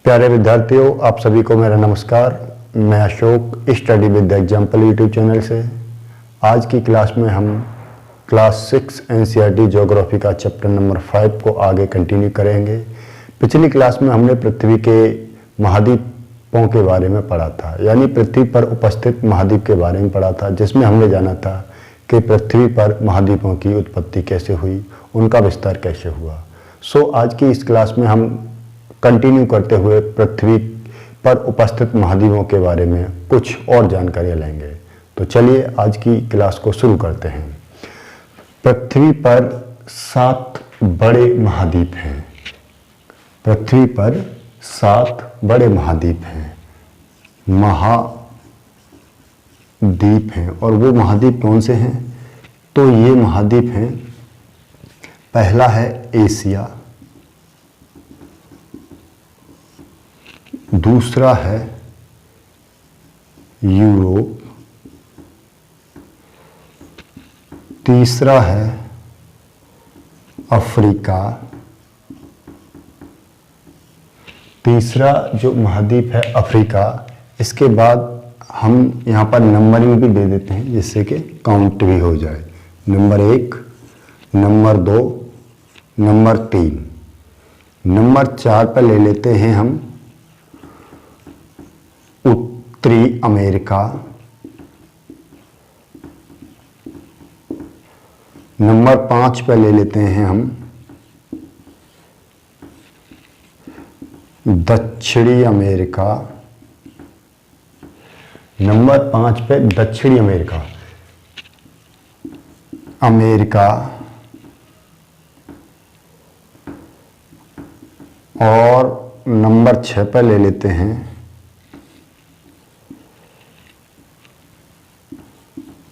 प्यारे विद्यार्थियों, आप सभी को मेरा नमस्कार। मैं Ashok study with example YouTube channel से। आज की क्लास में हम क्लास 6 एनसीईआरटी ज्योग्राफी का चैप्टर नंबर 5 को आगे कंटिन्यू करेंगे। पिछली क्लास में हमने पृथ्वी के महाद्वीपों के बारे में पढ़ा था, यानी पृथ्वी पर उपस्थित महाद्वीप के बारे में पढ़ा था, जिसमें हमने जाना था कि पृथ्वी पर महाद्वीपों की उत्पत्ति कैसे हुई, उनका विस्तार कैसे हुआ। आज की इस क्लास में हम कंटिन्यू करते हुए पृथ्वी पर उपस्थित महाद्वीपों के बारे में कुछ और जानकारियाँ लेंगे। तो चलिए आज की क्लास को शुरू करते हैं। पृथ्वी पर 7 बड़े महाद्वीप हैं। पृथ्वी पर 7 बड़े महाद्वीप हैं, महाद्वीप हैं। और वो महाद्वीप कौन से हैं? तो ये महाद्वीप हैं, पहला है एशिया, दूसरा है यूरोप, तीसरा है अफ्रीका, तीसरा जो महाद्वीप है अफ्रीका। इसके बाद हम यहाँ पर नंबरिंग भी दे देते हैं जिससे कि काउंट भी हो जाए। नंबर 1, नंबर 2, नंबर 3, नंबर 4 पर ले लेते हैं हम उत्तरी अमेरिका, नंबर 5 पर ले लेते हैं हम दक्षिणी अमेरिका, नंबर 5 पे दक्षिणी अमेरिका, और नंबर 6 पर ले लेते हैं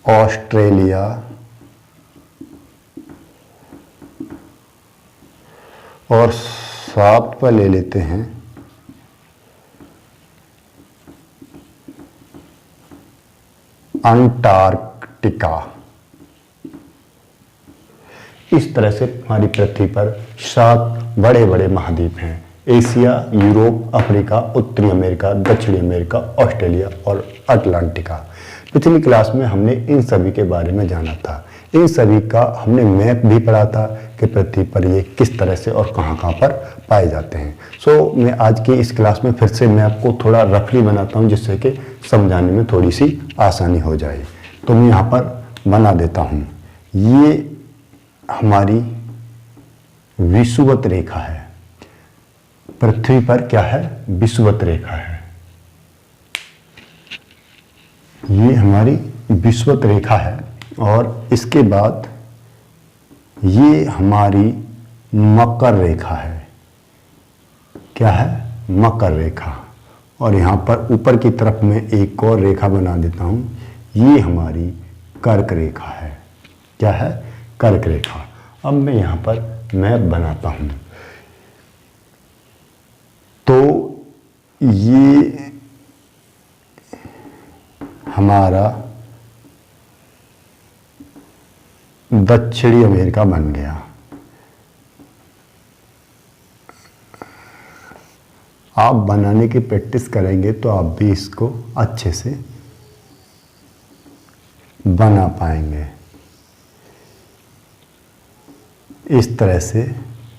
ऑस्ट्रेलिया, और 7 पर ले लेते हैं अंटार्कटिका। इस तरह से हमारी पृथ्वी पर 7 बड़े बड़े महाद्वीप हैं: एशिया, यूरोप, अफ्रीका, उत्तरी अमेरिका, दक्षिणी अमेरिका, ऑस्ट्रेलिया और अटलांटिका। पिछली क्लास में हमने इन सभी के बारे में जाना था। इन सभी का हमने मैप भी पढ़ा था कि पृथ्वी पर ये किस तरह से और कहाँ पर पाए जाते हैं। मैं आज की इस क्लास में फिर से मैप को थोड़ा रफली बनाता हूँ जिससे कि समझाने में थोड़ी सी आसानी हो जाए। तो मैं यहाँ पर बना देता हूँ। ये हमारी विषुवत रेखा है। पृथ्वी पर क्या है? विषुवत रेखा है। ये हमारी विषुवत रेखा है। और इसके बाद ये हमारी मकर रेखा है। क्या है? मकर रेखा। और यहाँ पर ऊपर की तरफ में एक और रेखा बना देता हूँ, ये हमारी कर्क रेखा है। क्या है? कर्क रेखा। अब मैं यहाँ पर मैप बनाता हूँ। तो ये हमारा दक्षिणी अमेरिका बन गया। आप बनाने की प्रैक्टिस करेंगे तो आप भी इसको अच्छे से बना पाएंगे। इस तरह से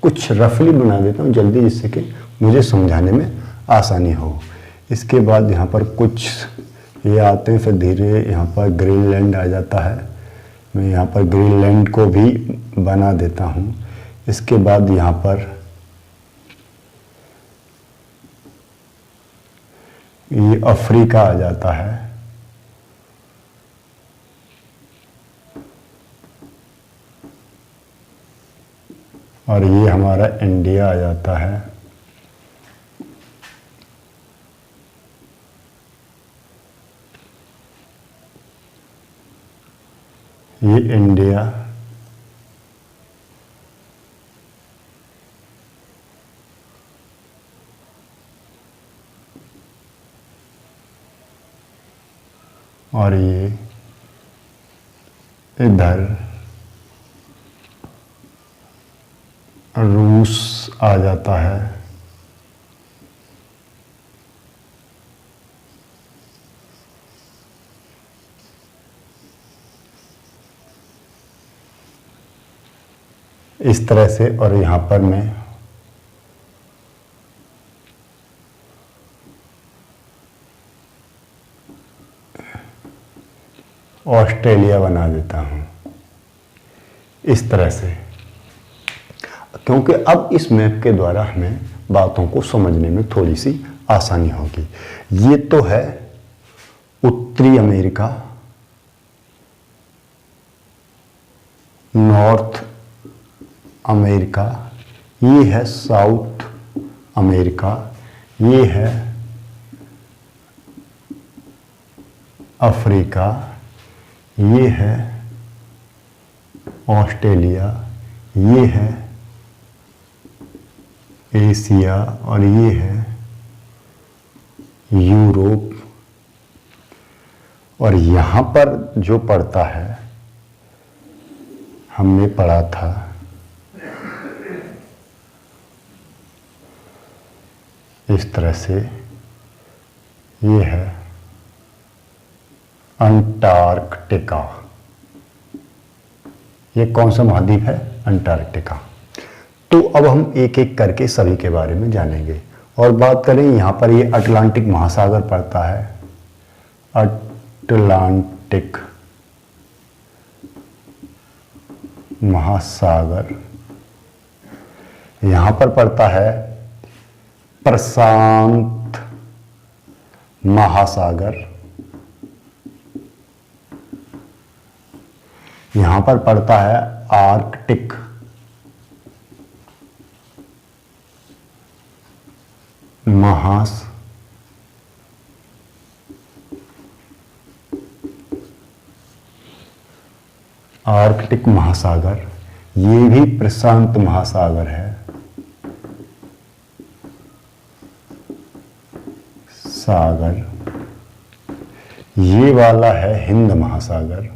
कुछ रफली बना देता हूँ जल्दी, जिससे कि मुझे समझाने में आसानी हो। इसके बाद यहाँ पर कुछ ये आते हैं, फिर धीरे यहाँ पर ग्रीनलैंड आ जाता है। मैं यहाँ पर ग्रीनलैंड को भी बना देता हूँ। इसके बाद यहाँ पर ये अफ्रीका आ जाता है। और ये हमारा इंडिया आ जाता है। ये इंडिया, और ये इधर रूस आ जाता है। इस तरह से। और यहाँ पर मैं ऑस्ट्रेलिया बना देता हूँ इस तरह से, क्योंकि अब इस मैप के द्वारा हमें बातों को समझने में थोड़ी सी आसानी होगी। ये तो है उत्तरी अमेरिका, नॉर्थ अमेरिका, ये है साउथ अमेरिका, ये है अफ्रीका, ये है ऑस्ट्रेलिया, ये है एशिया और ये है यूरोप। और यहाँ पर जो पड़ता है, हमने पढ़ा था इस तरह से, ये है अंटार्कटिका। ये कौन सा महाद्वीप है? अंटार्कटिका। तो अब हम एक एक करके सभी के बारे में जानेंगे। और बात करें यहाँ पर, ये अटलांटिक महासागर पड़ता है, अटलांटिक महासागर। यहाँ पर पड़ता है प्रशांत महासागर, यहाँ पर पड़ता है आर्कटिक आर्कटिक महासागर। ये भी प्रशांत महासागर है, सागर। ये वाला है हिंद महासागर,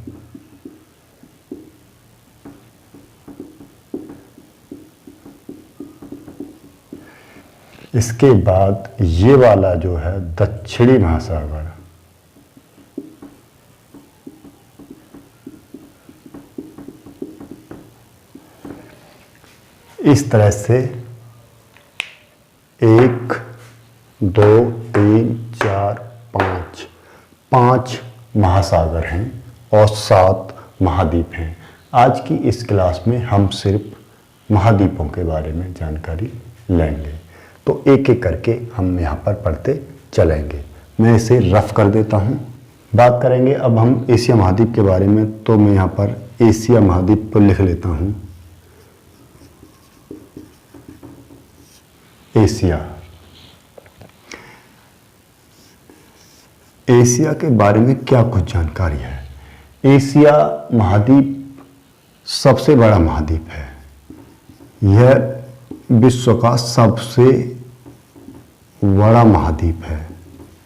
इसके बाद ये वाला जो है दक्षिणी महासागर, इस तरह से 1 2 3 4 5 5 महासागर हैं और 7 महाद्वीप हैं। आज की इस क्लास में हम सिर्फ महाद्वीपों के बारे में जानकारी लेंगे। तो एक एक करके हम यहाँ पर पढ़ते चलेंगे। मैं इसे रफ कर देता हूँ। बात करेंगे अब हम एशिया महाद्वीप के बारे में। तो मैं यहाँ पर एशिया महाद्वीप को लिख लेता हूँ, एशिया। एशिया के बारे में क्या कुछ जानकारी है? एशिया महाद्वीप सबसे बड़ा महाद्वीप है। यह विश्व का सबसे बड़ा महाद्वीप है।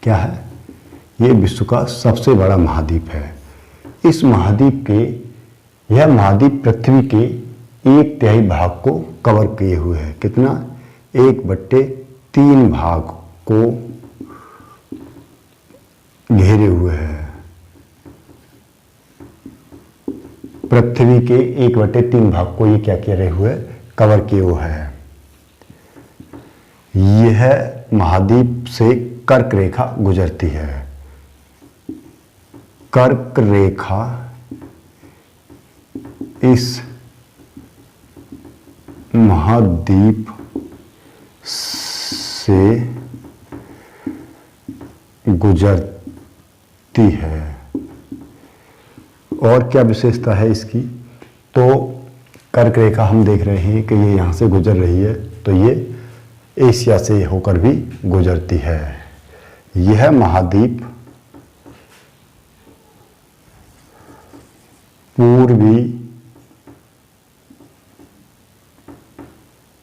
क्या है? यह विश्व का सबसे बड़ा महाद्वीप है। इस महाद्वीप के, यह महाद्वीप पृथ्वी के 1/3 भाग को कवर किए हुए है। कितना? 1/3 भाग को घेरे हुए है। पृथ्वी के 1/3 भाग को ये क्या किए हुए? कवर किए हुए है। यह महाद्वीप से कर्क रेखा गुजरती है। कर्क रेखा इस महाद्वीप से गुजरती है। और क्या विशेषता है इसकी? तो कर्क रेखा हम देख रहे हैं कि ये यहाँ से गुजर रही है, तो ये एशिया से होकर भी गुजरती है। यह महाद्वीप पूर्वी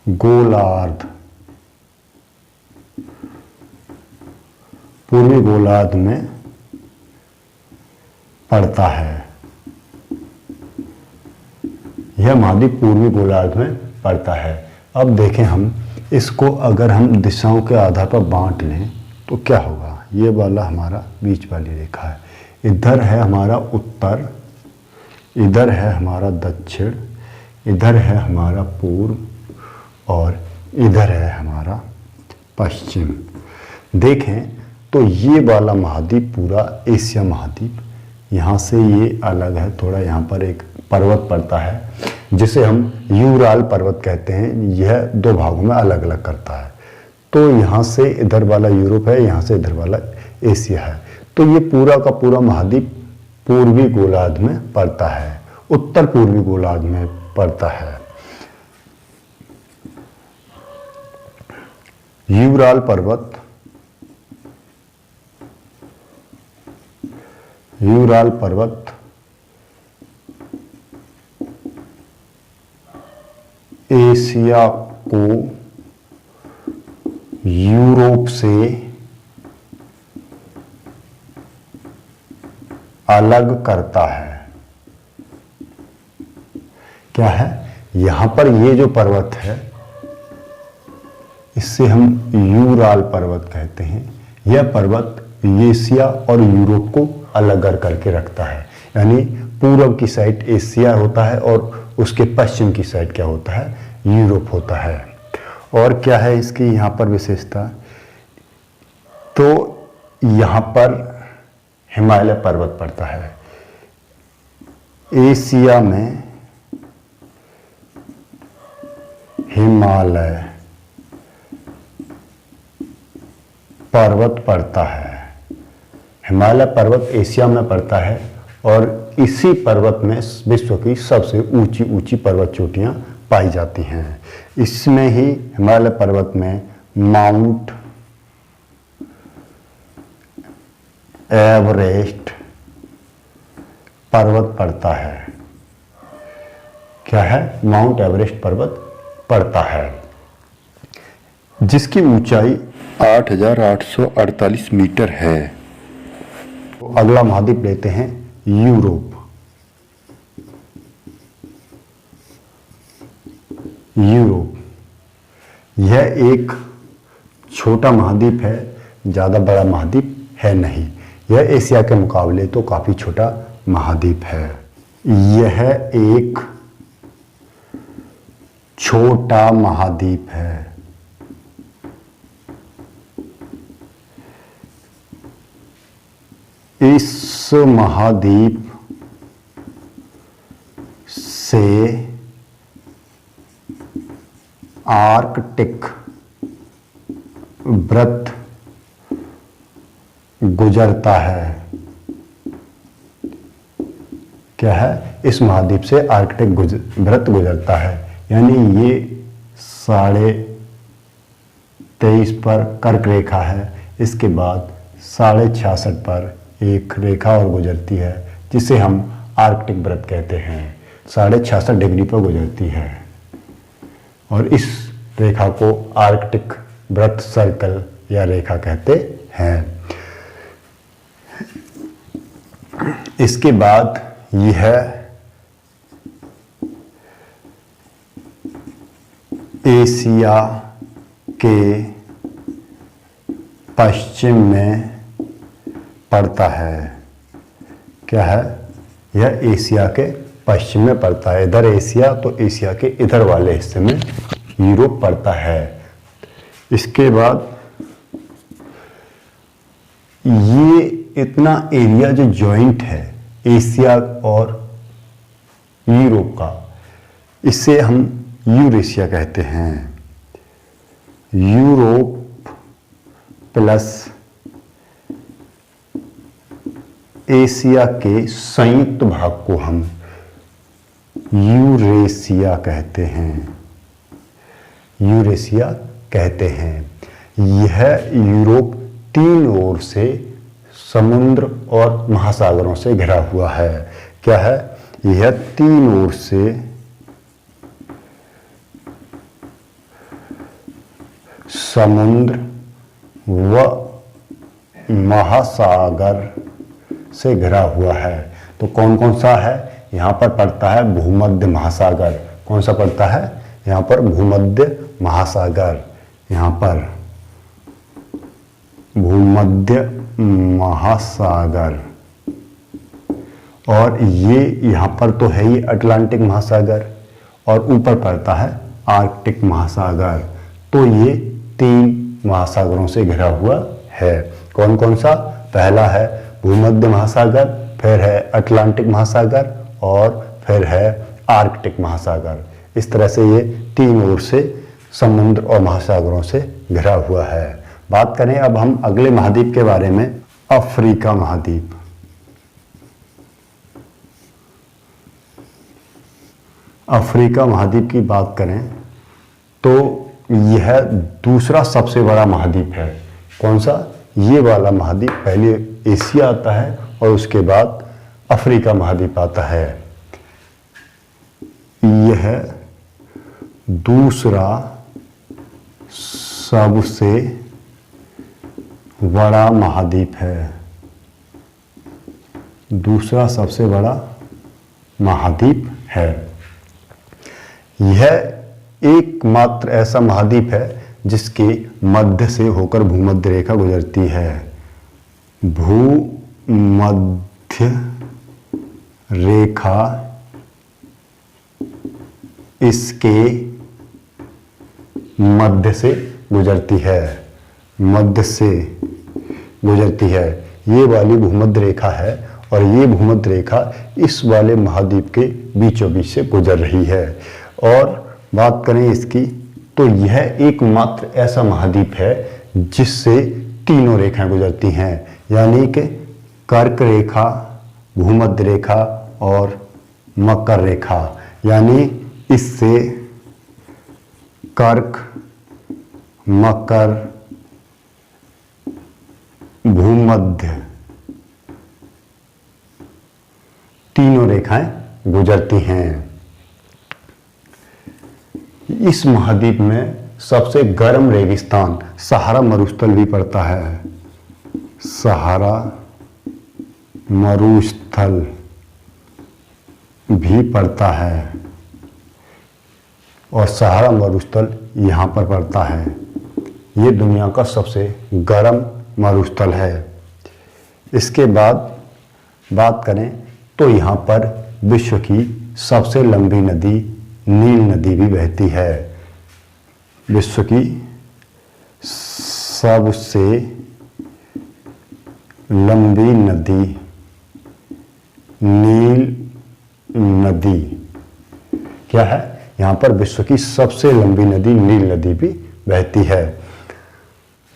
गोलार्ध में पड़ता है। यह महाद्वीप पूर्वी गोलार्ध में पड़ता है। अब देखें हम इसको, अगर हम दिशाओं के आधार पर बांट लें तो क्या होगा? ये वाला हमारा बीच वाली रेखा है, इधर है हमारा उत्तर, इधर है हमारा दक्षिण, इधर है हमारा पूर्व और इधर है हमारा पश्चिम। देखें तो ये वाला महाद्वीप पूरा एशिया महाद्वीप, यहाँ से ये अलग है थोड़ा, यहाँ पर एक पर्वत पड़ता है जिसे हम यूराल पर्वत कहते हैं। यह दो भागों में अलग अलग करता है। तो यहाँ से इधर वाला यूरोप है, यहाँ से इधर वाला एशिया है। तो ये पूरा का पूरा महाद्वीप पूर्वी गोलार्ध में पड़ता है, उत्तर पूर्वी गोलार्ध में पड़ता है। यूराल पर्वत एशिया को यूरोप से अलग करता है। क्या है? यहां पर ये जो पर्वत है इससे हम यूराल पर्वत कहते हैं। यह पर्वत एशिया और यूरोप को अलग करके रखता है। यानी पूर्व की साइड एशिया होता है और उसके पश्चिम की साइड क्या होता है? यूरोप होता है। और क्या है इसकी यहाँ पर विशेषता? तो यहाँ पर हिमालय पर्वत पड़ता है। एशिया में हिमालय पर्वत पड़ता है। हिमालय पर्वत एशिया में पड़ता है और इसी पर्वत में विश्व की सबसे ऊंची ऊंची पर्वत चोटियां पाई जाती हैं। इसमें ही हिमालय पर्वत में माउंट एवरेस्ट पर्वत पड़ता है। क्या है? माउंट एवरेस्ट पर्वत पड़ता है जिसकी ऊंचाई 8,848 मीटर है। तो अगला महाद्वीप लेते हैं यूरोप। यह एक छोटा महाद्वीप है, ज़्यादा बड़ा महाद्वीप है नहीं। यह एशिया के मुकाबले तो काफ़ी छोटा महाद्वीप है। यह एक छोटा महाद्वीप है। इस महाद्वीप से आर्कटिक वृत्त गुजरता है। क्या है? इस महाद्वीप से आर्कटिक वृत्त गुजरता है। यानी ये 23.5 पर कर्क रेखा है। इसके बाद 66.5 पर एक रेखा और गुजरती है जिसे हम आर्कटिक वृत्त कहते हैं। 66.5 डिग्री पर गुजरती है और इस रेखा को आर्कटिक वृत्त सर्कल या रेखा कहते हैं। इसके बाद यह एशिया के पश्चिम में पड़ता है। क्या है? यह एशिया के पश्चिम में पड़ता है। इधर एशिया, तो एशिया के इधर वाले हिस्से में यूरोप पड़ता है। इसके बाद ये इतना एरिया जो जॉइंट है एशिया और यूरोप का, इसे हम यूरेशिया कहते हैं। यूरोप प्लस एशिया के संयुक्त भाग को हम यूरेशिया कहते हैं। यूरेशिया कहते हैं। यह यूरोप 3 ओर से समुद्र और महासागरों से घिरा हुआ है। क्या है? यह 3 ओर से समुद्र व महासागर से घिरा हुआ है। तो कौन कौन सा है? यहाँ पर पड़ता है भूमध्य महासागर। कौन सा पड़ता है? यहाँ पर भूमध्य महासागर। यहाँ पर भूमध्य महासागर। और ये यहाँ पर तो है ही अटलांटिक महासागर और ऊपर पड़ता है आर्कटिक महासागर। तो ये 3 महासागरों से घिरा हुआ है। कौन कौन सा? पहला है भूमध्य महासागर, फिर है अटलांटिक महासागर और फिर है आर्कटिक महासागर। इस तरह से ये 3 ओर से समुद्र और महासागरों से घिरा हुआ है। बात करें अब हम अगले महाद्वीप के बारे में, अफ्रीका महाद्वीप। अफ्रीका महाद्वीप की बात करें तो यह दूसरा सबसे बड़ा महाद्वीप है। कौन सा? ये वाला महाद्वीप। पहले एशिया आता है और उसके बाद अफ्रीका महाद्वीप आता है। यह दूसरा सबसे बड़ा महाद्वीप है। दूसरा सबसे बड़ा महाद्वीप है। यह एकमात्र ऐसा महाद्वीप है जिसके मध्य से होकर भूमध्य रेखा गुजरती है। भूमध्य रेखा इसके मध्य से गुजरती है। मध्य से गुजरती है। ये वाली भूमध्य रेखा है और ये भूमध्य रेखा इस वाले महाद्वीप के बीचों बीच से गुजर रही है। और बात करें इसकी तो यह एकमात्र ऐसा महाद्वीप है जिससे 3 रेखाएं गुजरती हैं, यानी कि कर्क रेखा, भूमध्य रेखा और मकर रेखा। यानी इससे कर्क, मकर, भूमध्य 3 रेखाएं गुजरती हैं। इस महाद्वीप में सबसे गर्म रेगिस्तान सहारा मरुस्थल भी पड़ता है। सहारा मरुस्थल भी पड़ता है और सहारा मरुस्थल यहाँ पर पड़ता है। ये दुनिया का सबसे गर्म मरुस्थल है। इसके बाद बात करें तो यहाँ पर विश्व की सबसे लंबी नदी नील नदी भी बहती है। विश्व की सबसे लंबी नदी नील नदी क्या है? यहाँ पर विश्व की सबसे लंबी नदी नील नदी भी बहती है।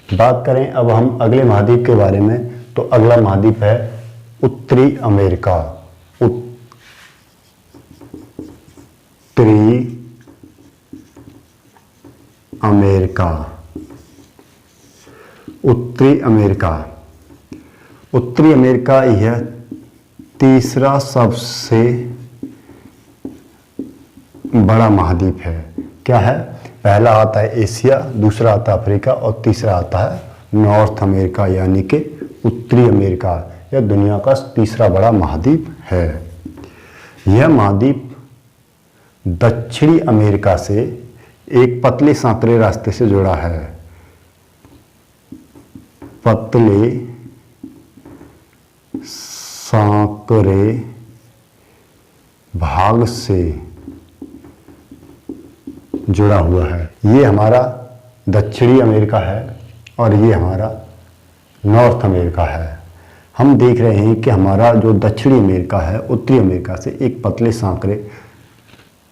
बात करें अब हम अगले महाद्वीप के बारे में तो अगला महाद्वीप है उत्तरी अमेरिका। उत्तरी अमेरिका। उत्तरी अमेरिका। उत्तरी अमेरिका यह तीसरा सबसे बड़ा महाद्वीप है। क्या है? पहला आता है एशिया, दूसरा आता है अफ्रीका और तीसरा आता है नॉर्थ अमेरिका, यानी कि उत्तरी अमेरिका। यह दुनिया का तीसरा बड़ा महाद्वीप है। यह महाद्वीप दक्षिणी अमेरिका से एक पतले सांकरे रास्ते से जुड़ा है। पतले सांकरे भाग से जुड़ा हुआ है। ये हमारा दक्षिणी अमेरिका है और ये हमारा नॉर्थ अमेरिका है। हम देख रहे हैं कि हमारा जो दक्षिणी अमेरिका है उत्तरी अमेरिका से एक पतले सांकरे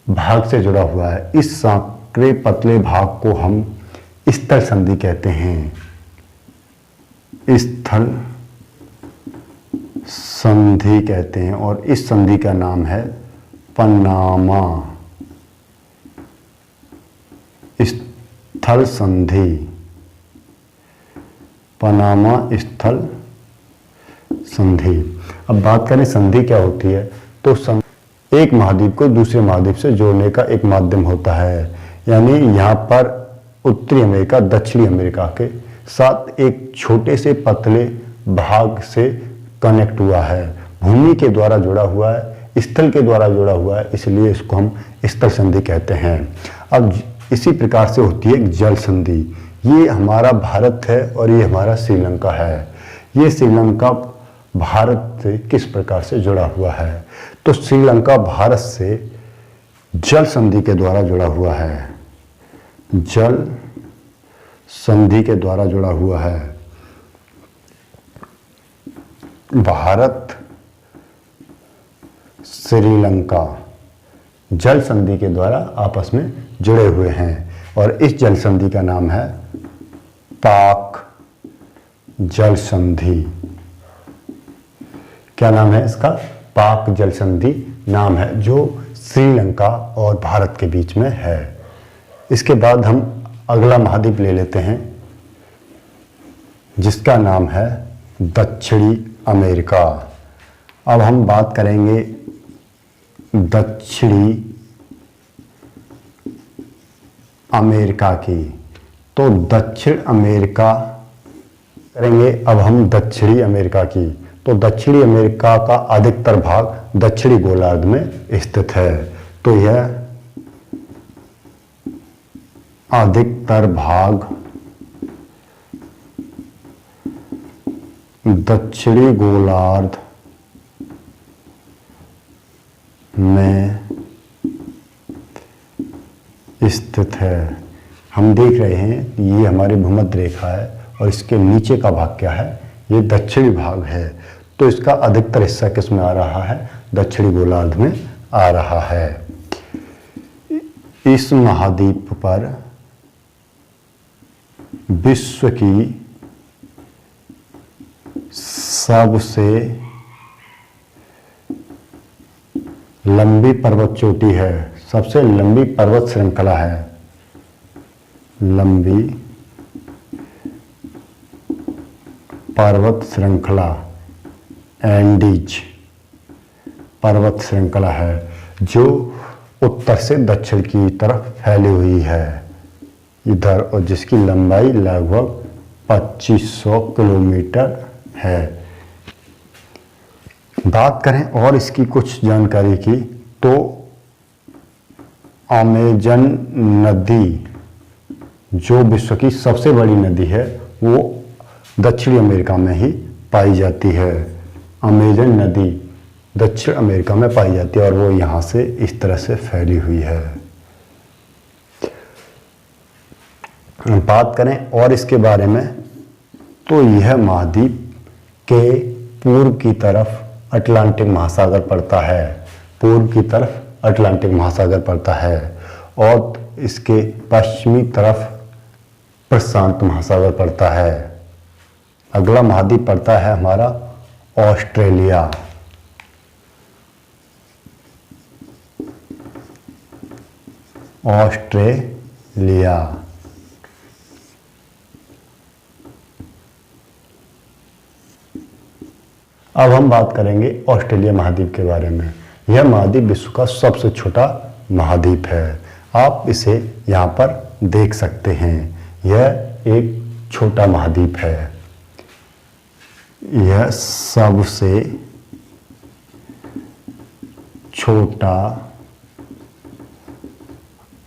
भाग से जुड़ा हुआ है। इस सांकरे पतले भाग को हम स्थल संधि कहते हैं। स्थल संधि कहते हैं और इस संधि का नाम है पनामा स्थल संधि। पनामा स्थल संधि। अब बात करें संधि क्या होती है तो एक महाद्वीप को दूसरे महाद्वीप से जोड़ने का एक माध्यम होता है। यानी यहाँ पर उत्तरी अमेरिका दक्षिणी अमेरिका के साथ एक छोटे से पतले भाग से कनेक्ट हुआ है, भूमि के द्वारा जुड़ा हुआ है, स्थल के द्वारा जुड़ा हुआ है, इसलिए इसको हम स्थल संधि कहते हैं। अब इसी प्रकार से होती है एक जल संधि। ये हमारा भारत है और ये हमारा श्रीलंका है। ये श्रीलंका भारत से किस प्रकार से जुड़ा हुआ है तो श्रीलंका भारत से जल संधि के द्वारा जुड़ा हुआ है, जल संधि के द्वारा जुड़ा हुआ है। भारत श्रीलंका जल संधि के द्वारा आपस में जुड़े हुए हैं और इस जल संधि का नाम है पाक जल संधि। क्या नाम है इसका? पाक जल संधि नाम है, जो श्रीलंका और भारत के बीच में है। इसके बाद हम अगला महाद्वीप ले लेते हैं जिसका नाम है दक्षिणी अमेरिका। अब हम बात करेंगे दक्षिणी अमेरिका की। तो दक्षिण अमेरिका करेंगे अब हम दक्षिणी अमेरिका की। तो दक्षिणी अमेरिका का अधिकतर भाग दक्षिणी गोलार्ध में स्थित है। तो यह अधिकतर भाग दक्षिणी गोलार्ध में स्थित है। हम देख रहे हैं ये हमारी भूमध्य रेखा है और इसके नीचे का भाग क्या है? ये दक्षिणी भाग है। तो इसका अधिकतर हिस्सा किस में आ रहा है? दक्षिणी गोलार्ध में आ रहा है। इस महाद्वीप पर विश्व की सबसे लंबी पर्वत चोटी है, सबसे लंबी पर्वत श्रृंखला है, लंबी पर्वत श्रृंखला एंडीज पर्वत श्रृंखला है, जो उत्तर से दक्षिण की तरफ फैली हुई है इधर, और जिसकी लंबाई लगभग 2500 किलोमीटर है। बात करें और इसकी कुछ जानकारी की तो अमेजन नदी जो विश्व की सबसे बड़ी नदी है वो दक्षिणी अमेरिका में ही पाई जाती है। अमेजन नदी दक्षिण अमेरिका में पाई जाती है और वो यहाँ से इस तरह से फैली हुई है। बात करें और इसके बारे में तो यह महाद्वीप के पूर्व की तरफ अटलांटिक महासागर पड़ता है, पूर्व की तरफ अटलांटिक महासागर पड़ता है और इसके पश्चिमी तरफ प्रशांत महासागर पड़ता है। अगला महाद्वीप पड़ता है हमारा ऑस्ट्रेलिया। ऑस्ट्रेलिया अब हम बात करेंगे ऑस्ट्रेलिया महाद्वीप के बारे में। यह महाद्वीप विश्व का सबसे छोटा महाद्वीप है। आप इसे यहाँ पर देख सकते हैं। यह एक छोटा महाद्वीप है। यह सबसे छोटा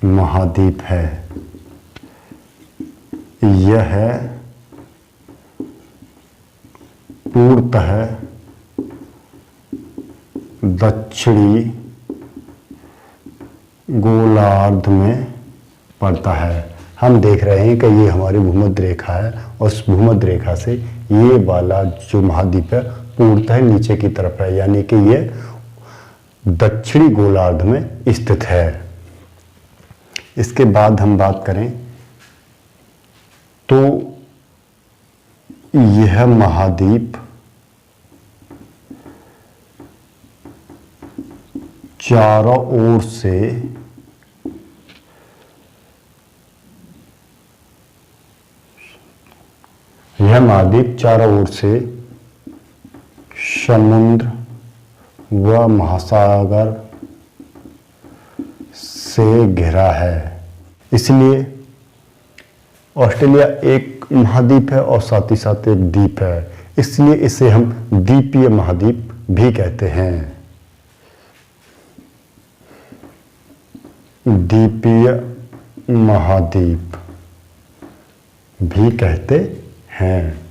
महाद्वीप है। यह पूर्णतः दक्षिणी गोलार्ध में पड़ता है। हम देख रहे हैं कि ये हमारी भूमध्य रेखा है और उस भूमध्य रेखा से ये वाला जो महाद्वीप है पूर्णतः नीचे की तरफ है, यानी कि ये दक्षिणी गोलार्ध में स्थित है। इसके बाद हम बात करें तो यह महाद्वीप चारों ओर से यह महाद्वीप चारों ओर से समुद्र व महासागर से घिरा है। इसलिए ऑस्ट्रेलिया एक महाद्वीप है और साथ ही साथ एक द्वीप है, इसलिए इसे हम द्वीपीय महाद्वीप भी कहते हैं। द्वीपीय महाद्वीप भी कहते हैं।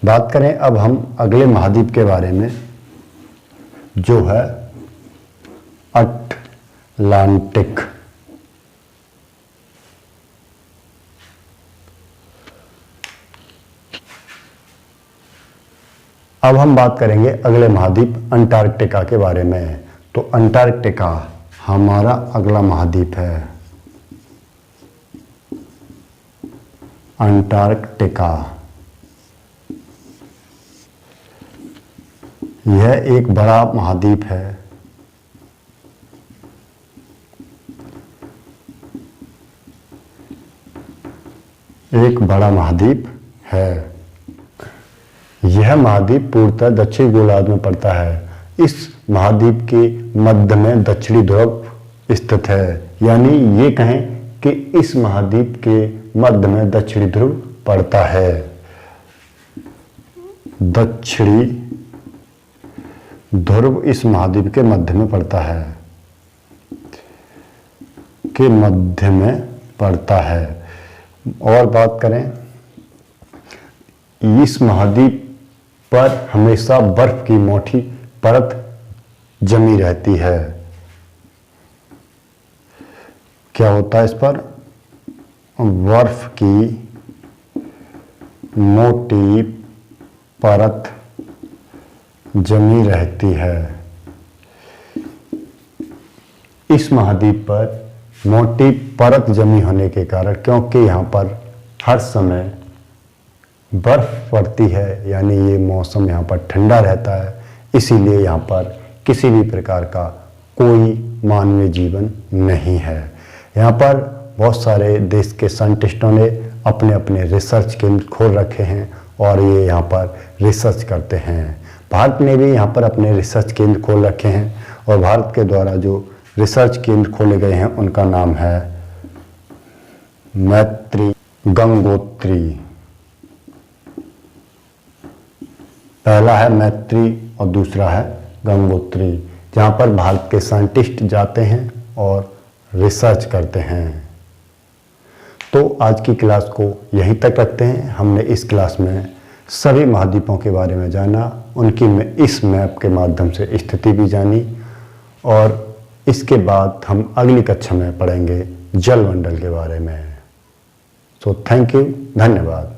बात करें अब हम अगले महाद्वीप के बारे में जो है अटलांटिक। अब हम बात करेंगे अगले महाद्वीप अंटार्कटिका के बारे में। तो अंटार्कटिका हमारा अगला महाद्वीप है। अंटार्कटिका यह एक बड़ा महाद्वीप है। एक बड़ा महाद्वीप है। यह महाद्वीप पूर्णतः दक्षिण गोलार्ध में पड़ता है। इस महाद्वीप के मध्य में दक्षिणी ध्रुव स्थित है। यानी ये कहें कि इस महाद्वीप के मध्य में दक्षिणी ध्रुव पड़ता है। दक्षिणी ध्रुव इस महाद्वीप के मध्य में पड़ता है, के मध्य में पड़ता है। और बात करें, इस महाद्वीप पर हमेशा बर्फ की मोटी परत जमी रहती है। क्या होता है इस पर? बर्फ की मोटी परत जमी रहती है। इस महाद्वीप पर मोटी परत जमी होने के कारण, क्योंकि यहाँ पर हर समय बर्फ पड़ती है, यानी ये मौसम यहाँ पर ठंडा रहता है, इसीलिए यहाँ पर किसी भी प्रकार का कोई मानवीय जीवन नहीं है। यहाँ पर बहुत सारे देश के साइंटिस्टों ने अपने अपने रिसर्च केंद्र खोल रखे हैं और ये यहाँ पर रिसर्च करते हैं। भारत ने भी यहाँ पर अपने रिसर्च केंद्र खोल रखे हैं और भारत के द्वारा जो रिसर्च केंद्र खोले गए हैं उनका नाम है मैत्री, गंगोत्री। पहला है मैत्री और दूसरा है गंगोत्री, जहाँ पर भारत के साइंटिस्ट जाते हैं और रिसर्च करते हैं। तो आज की क्लास को यहीं तक रखते हैं। हमने इस क्लास में सभी महाद्वीपों के बारे में जाना, उनकी इस मैप के माध्यम से स्थिति भी जानी और इसके बाद हम अगली कक्षा में पढ़ेंगे जलमंडल के बारे में। सो थैंक यू, धन्यवाद।